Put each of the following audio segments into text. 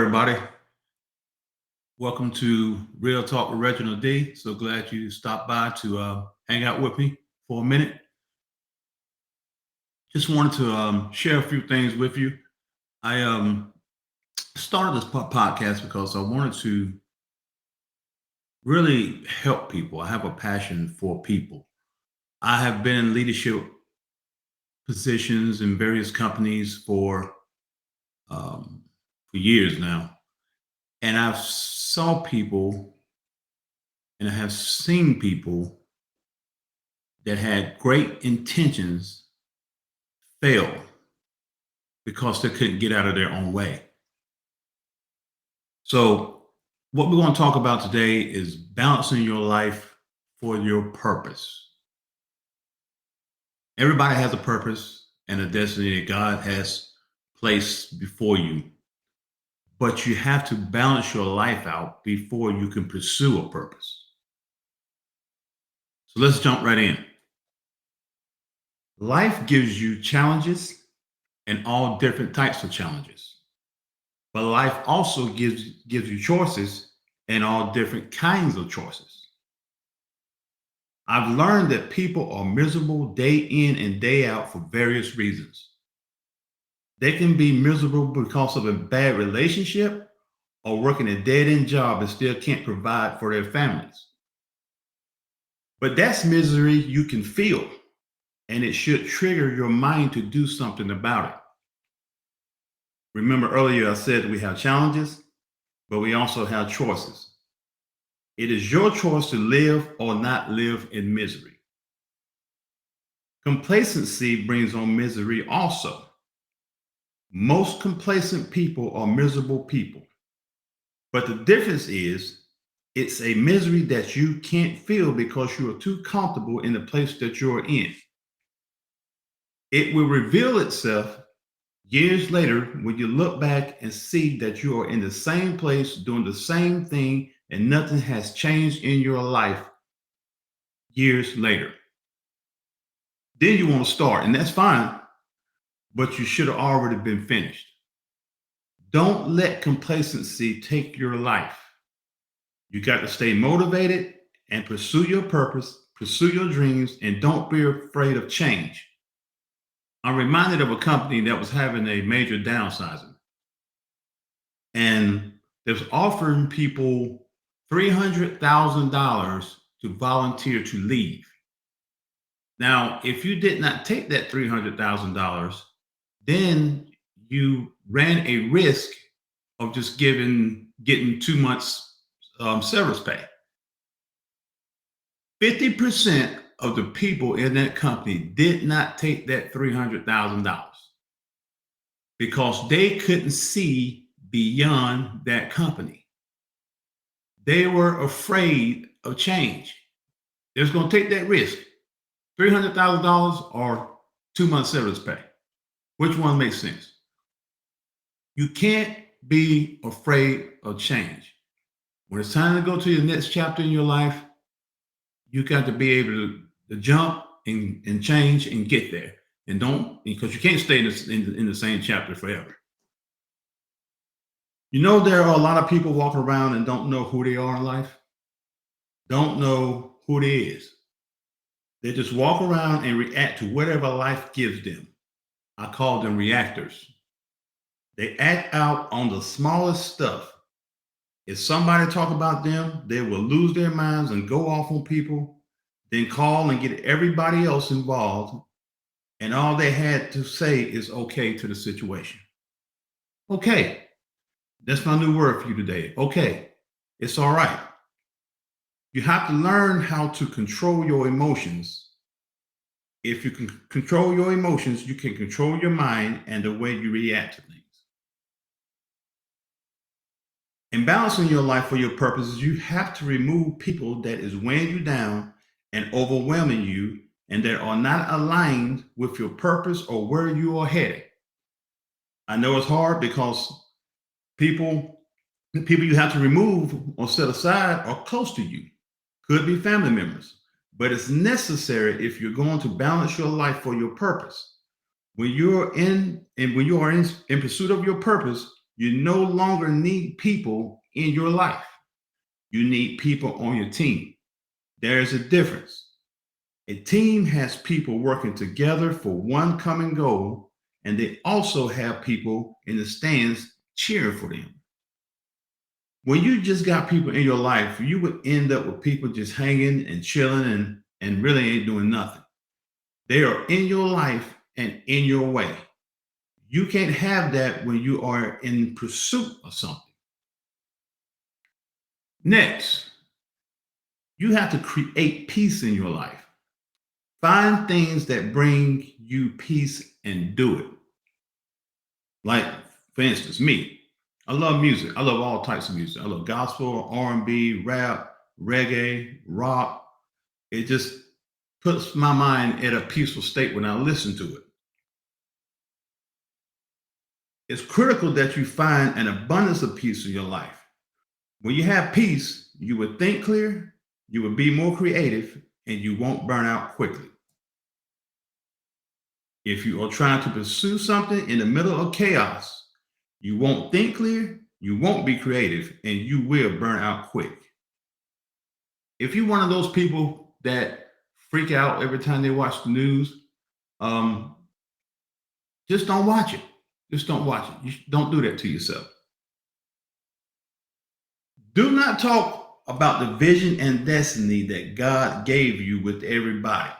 everybody. Welcome to Real Talk with Reginald D. So glad you stopped by to hang out with me for a minute. Just wanted to share a few things with you. I started this podcast because I wanted to really help people. I have a passion for people. I have been in leadership positions in various companies for years now, and I've saw people and I have seen people that had great intentions fail because they couldn't get out of their own way. So, what we're going to talk about today is balancing your life for your purpose. Everybody has a purpose and a destiny that God has placed before you, but you have to balance your life out before you can pursue a purpose. So, let's jump right in. Life gives you challenges and all different types of challenges. But life also gives you choices and all different kinds of choices. I've learned that people are miserable day in and day out for various reasons. They can be miserable because of a bad relationship or working a dead-end job and still can't provide for their families. But that's misery you can feel, and it should trigger your mind to do something about it. Remember earlier I said we have challenges, but we also have choices. It is your choice to live or not live in misery. Complacency brings on misery also. Most complacent people are miserable people. But the difference is it's a misery that you can't feel because you are too comfortable in the place that you're in. It will reveal itself years later when you look back and see that you are in the same place doing the same thing and nothing has changed in your life years later. Then you want to start, and that's fine, but you should have already been finished. Don't let complacency take your life. You got to stay motivated and pursue your purpose, pursue your dreams, and don't be afraid of change. I'm reminded of a company that was having a major downsizing, and they was offering people $300,000 to volunteer to leave. Now, if you did not take that $300,000, then you ran a risk of just getting 2 months severance pay. 50% of the people in that company did not take that $300,000 because they couldn't see beyond that company. They were afraid of change. They was going to take that risk, $300,000 or 2 months severance pay. Which one makes sense? You can't be afraid of change. When it's time to go to your next chapter in your life, you got to be able to jump and change and get there. And don't, because you can't stay in the same chapter forever. You know, there are a lot of people walking around and don't know who they are in life, don't know who it is. They just walk around and react to whatever life gives them. I call them reactors. They act out on the smallest stuff. If somebody talk about them, they will lose their minds and go off on people, then call and get everybody else involved. And all they had to say is okay to the situation. Okay. That's my new word for you today. Okay. It's all right. You have to learn how to control your emotions. If you can control your emotions, you can control your mind and the way you react to things. In balancing your life for your purposes, you have to remove people that is weighing you down and overwhelming you and that are not aligned with your purpose or where you are headed. I know it's hard because people you have to remove or set aside are close to you. Could be family members, but it's necessary if you're going to balance your life for your purpose. When you are in pursuit of your purpose, You no longer need people in your life. You need people on your team. There's a difference. A team has people working together for one common goal, and they also have people in the stands cheering for them. When you just got people in your life, you would end up with people just hanging and chilling and really ain't doing nothing. They are in your life and in your way. You can't have that when you are in pursuit of something. Next, you have to create peace in your life. Find things that bring you peace and do it. Like, for instance, me. I love music. I love all types of music. I love gospel, R&B, rap, reggae, rock. It just puts my mind at a peaceful state when I listen to it. It's critical that you find an abundance of peace in your life. When you have peace, you would think clear, you would be more creative, and you won't burn out quickly. If you are trying to pursue something in the middle of chaos, you won't think clear, you won't be creative, and you will burn out quick. If you're one of those people that freak out every time they watch the news, um, just don't watch it. Just don't watch it. Don't do that to yourself. Do not talk about the vision and destiny that God gave you with everybody,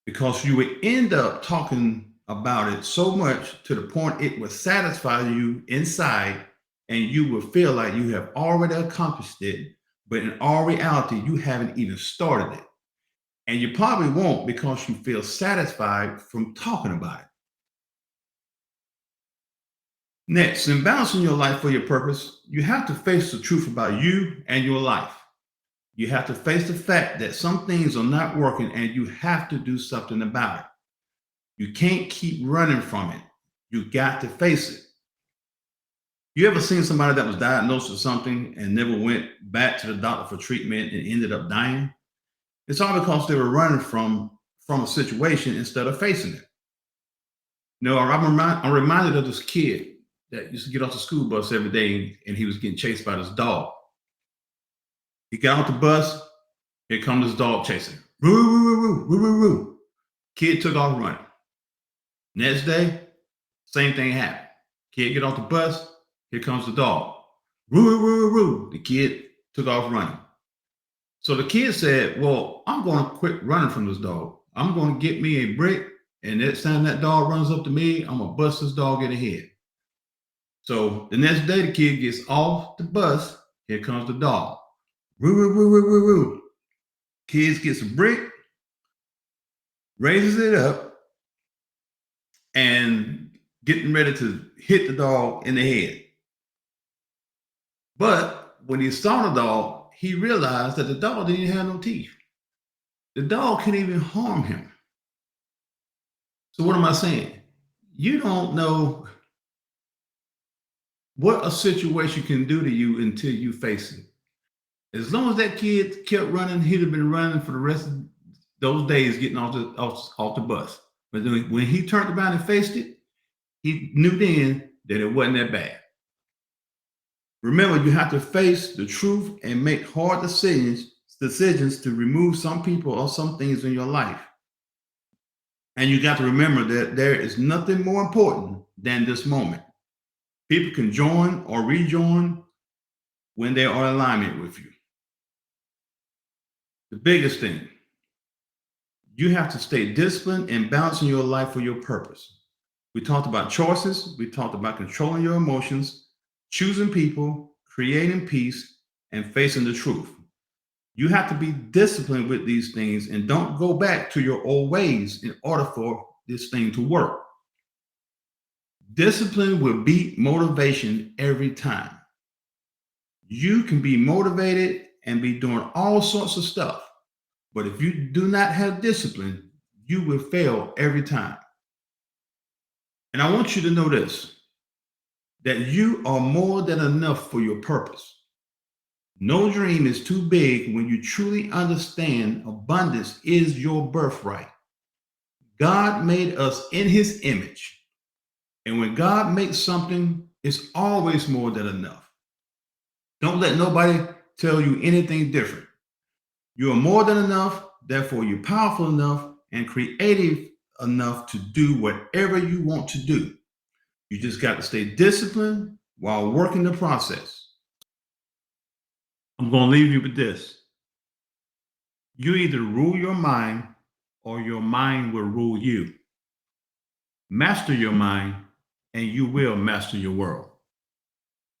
because you would end up talking about it so much to the point it will satisfy you inside and you will feel like you have already accomplished it, but in all reality, you haven't even started it. And you probably won't because you feel satisfied from talking about it. Next, in balancing your life for your purpose, you have to face the truth about you and your life. You have to face the fact that some things are not working and you have to do something about it. You can't keep running from it. You got to face it. You ever seen somebody that was diagnosed with something and never went back to the doctor for treatment and ended up dying? It's all because they were running from a situation instead of facing it. No, I'm reminded of this kid that used to get off the school bus every day and he was getting chased by this dog. He got off the bus, here comes this dog chasing. Woo, woo, woo, woo, woo, woo, woo. Kid took off running. Next day, same thing happened. Kid get off the bus, here comes the dog. Woo, woo, woo, woo. The kid took off running. So the kid said, well, I'm going to quit running from this dog. I'm going to get me a brick, and next time that dog runs up to me, I'm going to bust this dog in the head. So the next day, the kid gets off the bus. Here comes the dog. Woo, woo, woo, woo, woo, woo. Kids gets a brick, raises it up, and getting ready to hit the dog in the head. But when he saw the dog, he realized that the dog didn't even have no teeth. The dog couldn't even harm him. So what am I saying? You don't know what a situation can do to you until you face it. As long as that kid kept running, he'd have been running for the rest of those days getting off the bus. But then when he turned around and faced it, he knew then that it wasn't that bad. Remember, you have to face the truth and make hard decisions to remove some people or some things in your life. And you got to remember that there is nothing more important than this moment. People can join or rejoin when they are in alignment with you. The biggest thing, you have to stay disciplined and balancing your life for your purpose. We talked about choices. We talked about controlling your emotions, choosing people, creating peace, and facing the truth. You have to be disciplined with these things and don't go back to your old ways in order for this thing to work. Discipline will beat motivation every time. You can be motivated and be doing all sorts of stuff, but if you do not have discipline, you will fail every time. And I want you to know this, that you are more than enough for your purpose. No dream is too big when you truly understand abundance is your birthright. God made us in his image. And when God makes something, it's always more than enough. Don't let nobody tell you anything different. You are more than enough, therefore, you're powerful enough and creative enough to do whatever you want to do. You just got to stay disciplined while working the process. I'm going to leave you with this. You either rule your mind or your mind will rule you. Master your mind and you will master your world.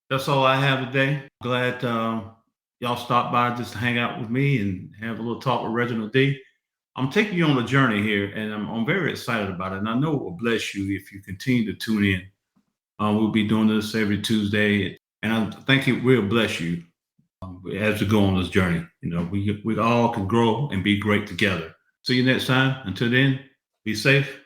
That's all I have today. Glad y'all stopped by just to hang out with me and have a little talk with Reginald D. I'm taking you on a journey here, and I'm very excited about it. And I know it will bless you if you continue to tune in. We'll be doing this every Tuesday, and I think it will bless you as we go on this journey. You know, we all can grow and be great together. See you next time. Until then, be safe.